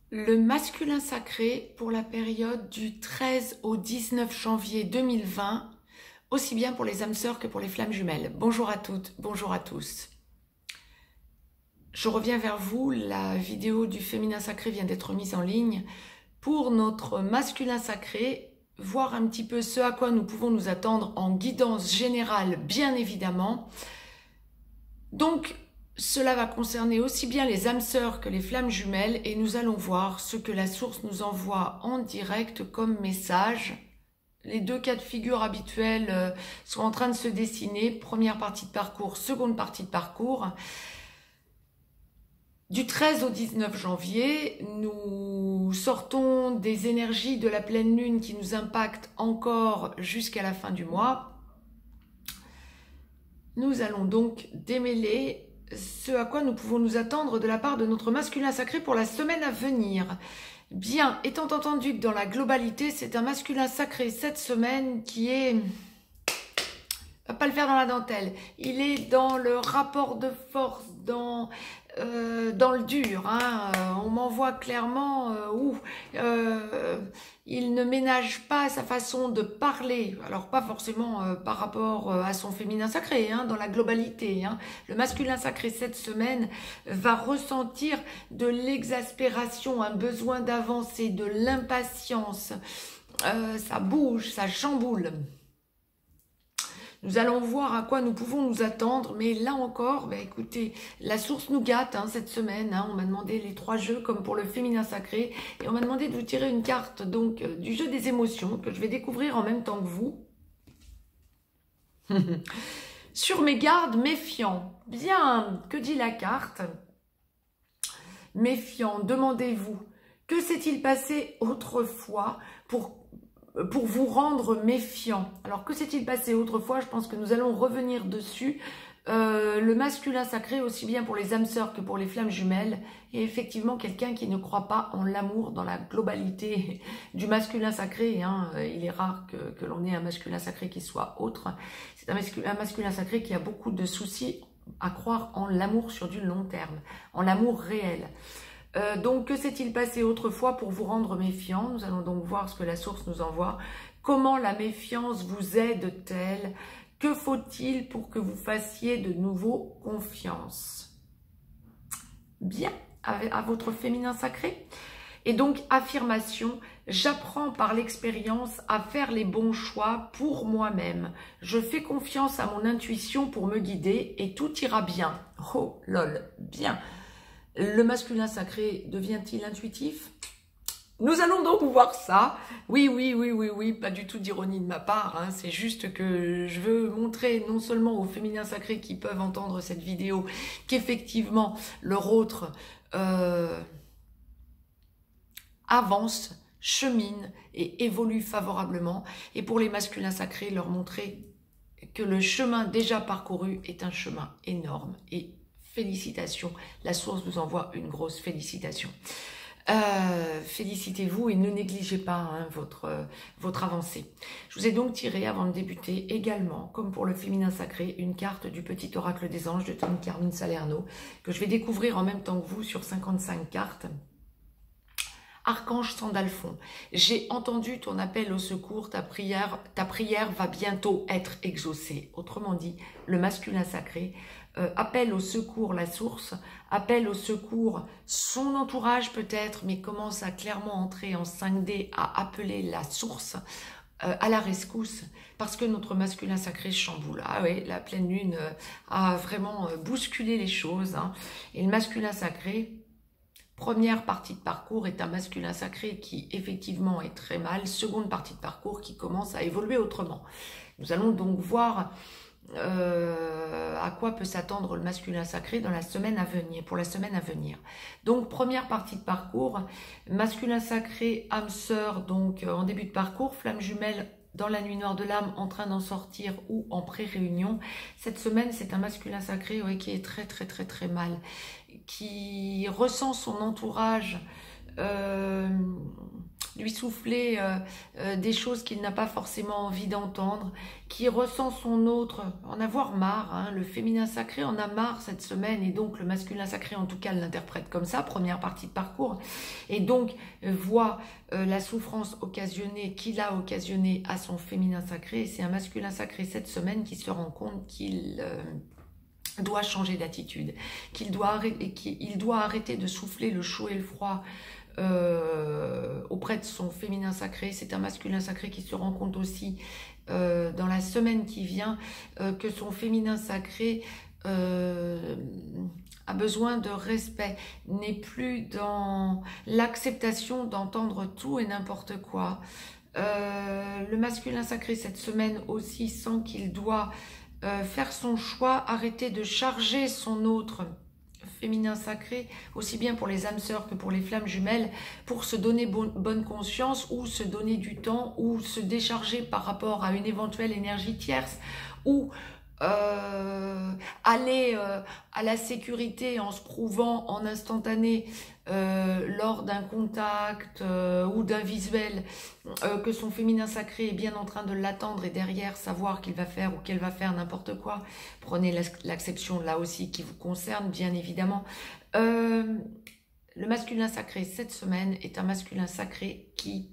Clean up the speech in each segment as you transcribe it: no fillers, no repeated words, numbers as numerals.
Le masculin sacré pour la période du 13 au 19 janvier 2020, aussi bien pour les âmes sœurs que pour les flammes jumelles. Bonjour à toutes, bonjour à tous. Je reviens vers vous, la vidéo du féminin sacré vient d'être mise en ligne. Pour notre masculin sacré, voir un petit peu ce à quoi nous pouvons nous attendre en guidance générale, bien évidemment. Donc, cela va concerner aussi bien les âmes sœurs que les flammes jumelles et nous allons voir ce que la source nous envoie en direct comme message. Les deux cas de figure habituels sont en train de se dessiner. Première partie de parcours, seconde partie de parcours. Du 13 au 19 janvier, nous sortons des énergies de la pleine lune qui nous impactent encore jusqu'à la fin du mois. Nous allons donc démêler ce à quoi nous pouvons nous attendre de la part de notre masculin sacré pour la semaine à venir. Bien, étant entendu que dans la globalité, c'est un masculin sacré cette semaine qui est... va pas le faire dans la dentelle. Il est dans le rapport de force, dans le dur. Hein. On m'envoie clairement où il ne ménage pas sa façon de parler. Alors pas forcément par rapport à son féminin sacré, hein, dans la globalité. Hein. Le masculin sacré cette semaine va ressentir de l'exaspération, un besoin d'avancer, de l'impatience. Ça bouge, ça chamboule. Nous allons voir à quoi nous pouvons nous attendre, mais là encore, écoutez, la source nous gâte hein, cette semaine. Hein, on m'a demandé les 3 jeux comme pour le féminin sacré, et on m'a demandé de vous tirer une carte donc du jeu des émotions que je vais découvrir en même temps que vous. Sur mes gardes, méfiant. Bien, que dit la carte? Méfiant, demandez-vous, que s'est-il passé autrefois pour vous rendre méfiant. Alors, que s'est-il passé autrefois? Je pense que nous allons revenir dessus. Le masculin sacré, aussi bien pour les âmes sœurs que pour les flammes jumelles, est effectivement quelqu'un qui ne croit pas en l'amour dans la globalité du masculin sacré. Hein. Il est rare que l'on ait un masculin sacré qui soit autre. C'est un masculin sacré qui a beaucoup de soucis à croire en l'amour sur du long terme, en l'amour réel. Donc, que s'est-il passé autrefois pour vous rendre méfiant? Nous allons donc voir ce que la source nous envoie. Comment la méfiance vous aide-t-elle? Que faut-il pour que vous fassiez de nouveau confiance? Bien, à votre féminin sacré. Et donc, affirmation, j'apprends par l'expérience à faire les bons choix pour moi-même. Je fais confiance à mon intuition pour me guider et tout ira bien. Oh, lol, bien. Le masculin sacré devient-il intuitif? Nous allons donc voir ça. Oui, pas du tout d'ironie de ma part. Hein. C'est juste que je veux montrer non seulement aux féminins sacrés qui peuvent entendre cette vidéo qu'effectivement leur autre avance, chemine et évolue favorablement. Et pour les masculins sacrés, leur montrer que le chemin déjà parcouru est un chemin énorme et félicitations, la source vous envoie une grosse félicitation. Félicitez-vous et ne négligez pas hein, votre avancée. Je vous ai donc tiré, avant de débuter, également, comme pour le féminin sacré, une carte du petit oracle des anges de Tony Carmine Salerno, que je vais découvrir en même temps que vous sur 55 cartes. Archange Sandalphon, j'ai entendu ton appel au secours, ta prière va bientôt être exaucée. Autrement dit, le masculin sacré appelle au secours la source, appelle au secours son entourage peut-être, mais commence à clairement entrer en 5D, à appeler la source à la rescousse, parce que notre masculin sacré chamboule. Ah oui, la pleine lune a vraiment bousculé les choses. Hein. Et le masculin sacré... Première partie de parcours est un masculin sacré qui effectivement est très mal. Seconde partie de parcours qui commence à évoluer autrement. Nous allons donc voir à quoi peut s'attendre le masculin sacré dans la semaine à venir, pour la semaine à venir. Donc première partie de parcours, masculin sacré, âme sœur, donc en début de parcours, flamme jumelle dans la nuit noire de l'âme, en train d'en sortir ou en pré-réunion. Cette semaine, c'est un masculin sacré qui est très mal, qui ressent son entourage lui souffler des choses qu'il n'a pas forcément envie d'entendre, qui ressent son autre, en avoir marre, hein, le féminin sacré en a marre cette semaine, et donc le masculin sacré en tout cas l'interprète comme ça, première partie de parcours, et donc voit la souffrance occasionnée qu'il a occasionnée à son féminin sacré, et c'est un masculin sacré cette semaine qui se rend compte qu'il doit changer d'attitude, qu'il doit arrêter de souffler le chaud et le froid auprès de son féminin sacré. C'est un masculin sacré qui se rend compte aussi dans la semaine qui vient que son féminin sacré a besoin de respect, n'est plus dans l'acceptation d'entendre tout et n'importe quoi. Le masculin sacré cette semaine aussi sent qu'il doit faire son choix, arrêter de charger son autre féminin sacré, aussi bien pour les âmes sœurs que pour les flammes jumelles, pour se donner bonne conscience, ou se donner du temps, ou se décharger par rapport à une éventuelle énergie tierce, ou aller à la sécurité en se prouvant en instantané lors d'un contact ou d'un visuel que son féminin sacré est bien en train de l'attendre, et derrière savoir qu'il va faire ou qu'elle va faire n'importe quoi. Prenez l'acception là aussi qui vous concerne bien évidemment. Le masculin sacré cette semaine est un masculin sacré qui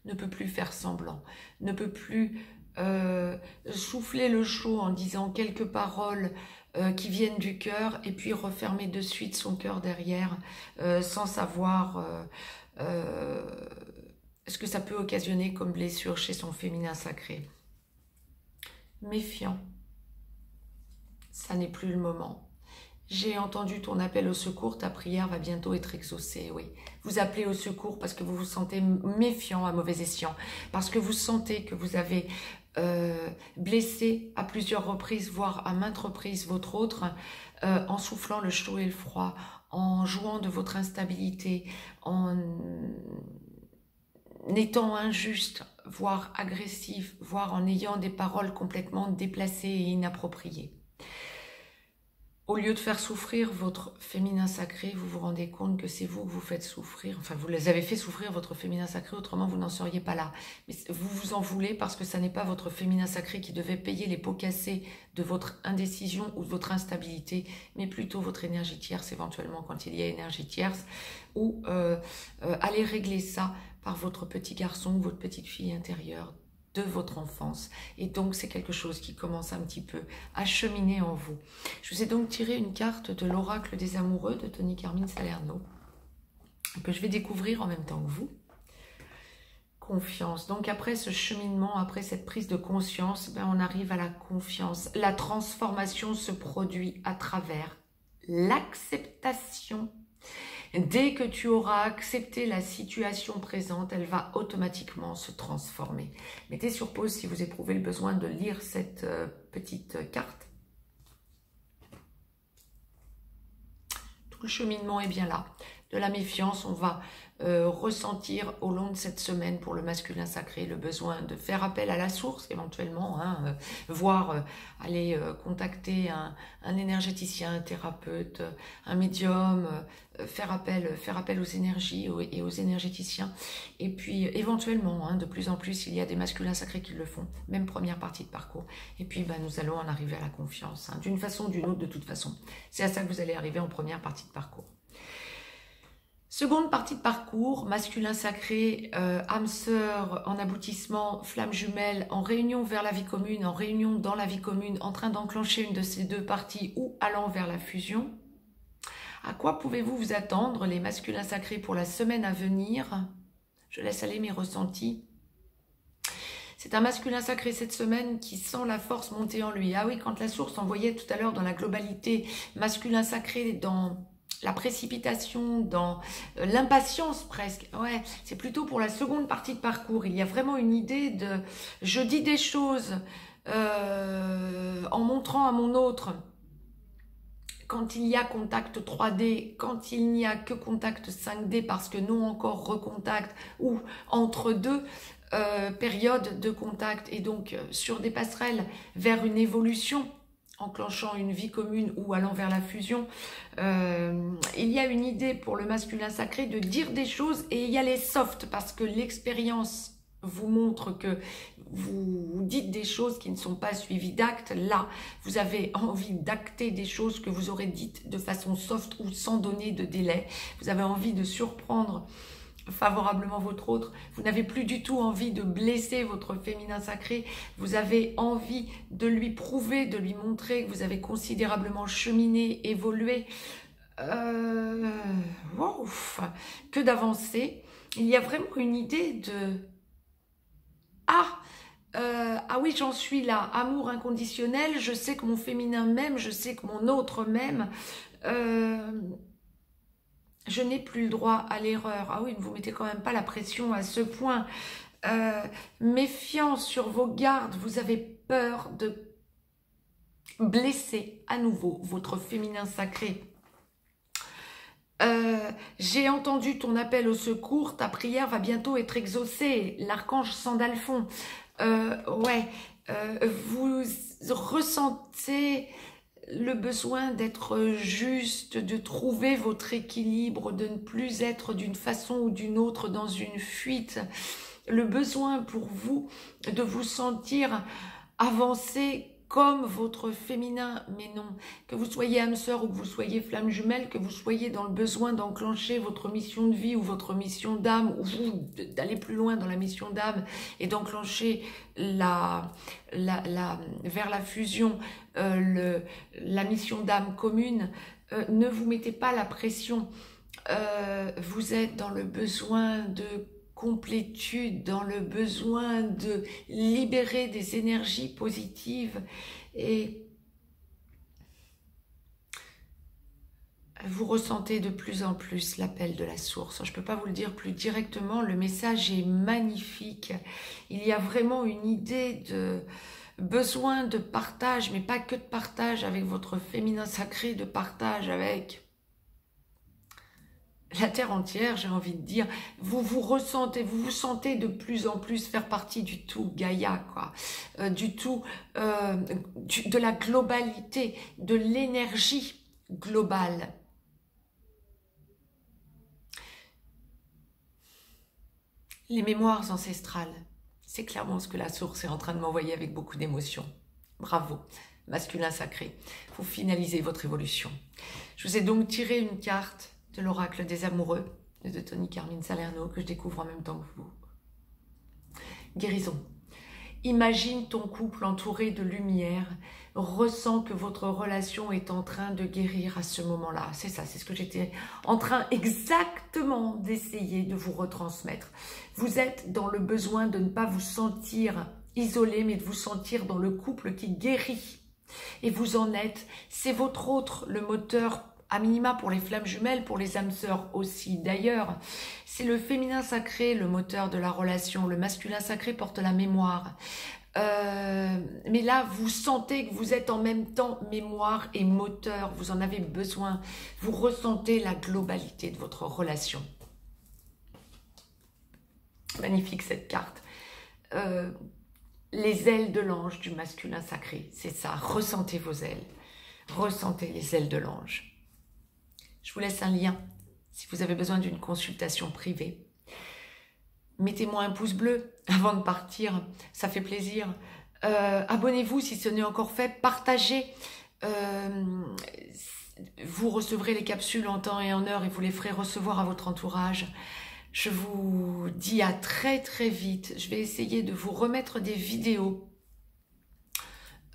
ne peut plus faire semblant, ne peut plus souffler le chaud en disant quelques paroles qui viennent du cœur et puis refermer de suite son cœur derrière sans savoir ce que ça peut occasionner comme blessure chez son féminin sacré. Méfiant, ça n'est plus le moment. J'ai entendu ton appel au secours, ta prière va bientôt être exaucée, oui. Vous appelez au secours parce que vous vous sentez méfiant à mauvais escient, parce que vous sentez que vous avez blessé à plusieurs reprises, voire à maintes reprises votre autre, en soufflant le chaud et le froid, en jouant de votre instabilité, en étant injuste, voire agressif, voire en ayant des paroles complètement déplacées et inappropriées. Au lieu de faire souffrir votre féminin sacré, vous vous rendez compte que c'est vous que vous faites souffrir. Enfin, vous les avez fait souffrir votre féminin sacré, autrement vous n'en seriez pas là. Mais vous vous en voulez parce que ça n'est pas votre féminin sacré qui devait payer les pots cassés de votre indécision ou de votre instabilité, mais plutôt votre énergie tierce, éventuellement quand il y a énergie tierce, ou allez régler ça par votre petit garçon ou votre petite fille intérieure de votre enfance. Et donc, c'est quelque chose qui commence un petit peu à cheminer en vous. Je vous ai donc tiré une carte de l'oracle des amoureux de Tony Carmine Salerno, que je vais découvrir en même temps que vous. Confiance. Donc, après ce cheminement, après cette prise de conscience, ben, on arrive à la confiance. La transformation se produit à travers l'acceptation. Dès que tu auras accepté la situation présente, elle va automatiquement se transformer. Mettez sur pause si vous éprouvez le besoin de lire cette petite carte. Tout le cheminement est bien là. De la méfiance, on va ressentir au long de cette semaine pour le masculin sacré le besoin de faire appel à la source éventuellement, hein, voire aller contacter un énergéticien, un thérapeute, un médium, faire appel aux énergies et aux énergéticiens. Et puis éventuellement, hein, de plus en plus, il y a des masculins sacrés qui le font, même première partie de parcours. Et puis ben, nous allons en arriver à la confiance, hein, d'une façon ou d'une autre, de toute façon. C'est à ça que vous allez arriver en première partie de parcours. Seconde partie de parcours, masculin sacré, âme sœur en aboutissement, flamme jumelle, en réunion vers la vie commune, en réunion dans la vie commune, en train d'enclencher une de ces deux parties ou allant vers la fusion. À quoi pouvez-vous vous attendre, les masculins sacrés, pour la semaine à venir? Je laisse aller mes ressentis. C'est un masculin sacré cette semaine qui sent la force monter en lui. Ah oui, quand la source envoyait tout à l'heure dans la globalité, masculin sacré dans la précipitation, dans l'impatience presque. Ouais, c'est plutôt pour la seconde partie de parcours. Il y a vraiment une idée de « je dis des choses en montrant à mon autre ». Quand il y a contact 3D, quand il n'y a que contact 5D parce que non encore recontact, ou entre deux périodes de contact, et donc sur des passerelles vers une évolution enclenchant une vie commune ou allant vers la fusion. Il y a une idée pour le masculin sacré de dire des choses, et il y a les softs parce que l'expérience vous montre que vous dites des choses qui ne sont pas suivies d'actes. Là, vous avez envie d'acter des choses que vous aurez dites de façon soft ou sans donner de délai. Vous avez envie de surprendre favorablement votre autre. Vous n'avez plus du tout envie de blesser votre féminin sacré. Vous avez envie de lui prouver, de lui montrer que vous avez considérablement cheminé, évolué, que d'avancer. Il y a vraiment une idée de ah oui, j'en suis là, amour inconditionnel, je sais que mon féminin m'aime, je sais que mon autre m'aime, je n'ai plus le droit à l'erreur. Ah oui, ne vous mettez quand même pas la pression à ce point. Méfiant sur vos gardes, vous avez peur de blesser à nouveau votre féminin sacré. J'ai entendu ton appel au secours, ta prière va bientôt être exaucée. L'archange Sandalphon. Vous ressentez le besoin d'être juste, de trouver votre équilibre, de ne plus être d'une façon ou d'une autre dans une fuite. Le besoin pour vous de vous sentir avancer comme votre féminin, mais non, que vous soyez âme sœur ou que vous soyez flamme jumelle, que vous soyez dans le besoin d'enclencher votre mission de vie ou votre mission d'âme, ou d'aller plus loin dans la mission d'âme et d'enclencher vers la fusion, la mission d'âme commune, ne vous mettez pas la pression. Vous êtes dans le besoin de complétude, dans le besoin de libérer des énergies positives, et vous ressentez de plus en plus l'appel de la source. Je ne peux pas vous le dire plus directement, le message est magnifique. Il y a vraiment une idée de besoin de partage, mais pas que de partage avec votre féminin sacré, de partage avec la terre entière, j'ai envie de dire. Vous vous sentez de plus en plus faire partie du tout Gaïa, quoi, du tout, de la globalité, de l'énergie globale. Les mémoires ancestrales, c'est clairement ce que la source est en train de m'envoyer avec beaucoup d'émotion. Bravo, masculin sacré, vous finalisez votre évolution. Je vous ai donc tiré une carte de l'oracle des amoureux de Tony Carmine Salerno que je découvre en même temps que vous. Guérison. Imagine ton couple entouré de lumière, ressens que votre relation est en train de guérir à ce moment-là. C'est ça, c'est ce que j'étais en train exactement d'essayer de vous retransmettre. Vous êtes dans le besoin de ne pas vous sentir isolé, mais de vous sentir dans le couple qui guérit. Et vous en êtes, c'est votre autre, le moteur à minima pour les flammes jumelles, pour les âmes sœurs aussi. D'ailleurs, c'est le féminin sacré, le moteur de la relation. Le masculin sacré porte la mémoire. Mais là, vous sentez que vous êtes en même temps mémoire et moteur. Vous en avez besoin. Vous ressentez la globalité de votre relation. Magnifique cette carte. Les ailes de l'ange du masculin sacré. C'est ça. Ressentez vos ailes. Ressentez les ailes de l'ange. Je vous laisse un lien si vous avez besoin d'une consultation privée. Mettez-moi un pouce bleu avant de partir, ça fait plaisir. Abonnez-vous si ce n'est encore fait, partagez. Vous recevrez les capsules en temps et en heure et vous les ferez recevoir à votre entourage. Je vous dis à très très vite. Je vais essayer de vous remettre des vidéos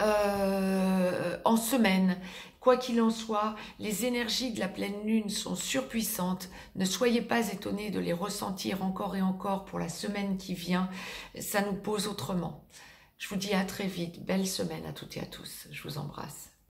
en semaine. Quoi qu'il en soit, les énergies de la pleine lune sont surpuissantes. Ne soyez pas étonnés de les ressentir encore et encore pour la semaine qui vient. Ça nous pose autrement. Je vous dis à très vite. Belle semaine à toutes et à tous. Je vous embrasse.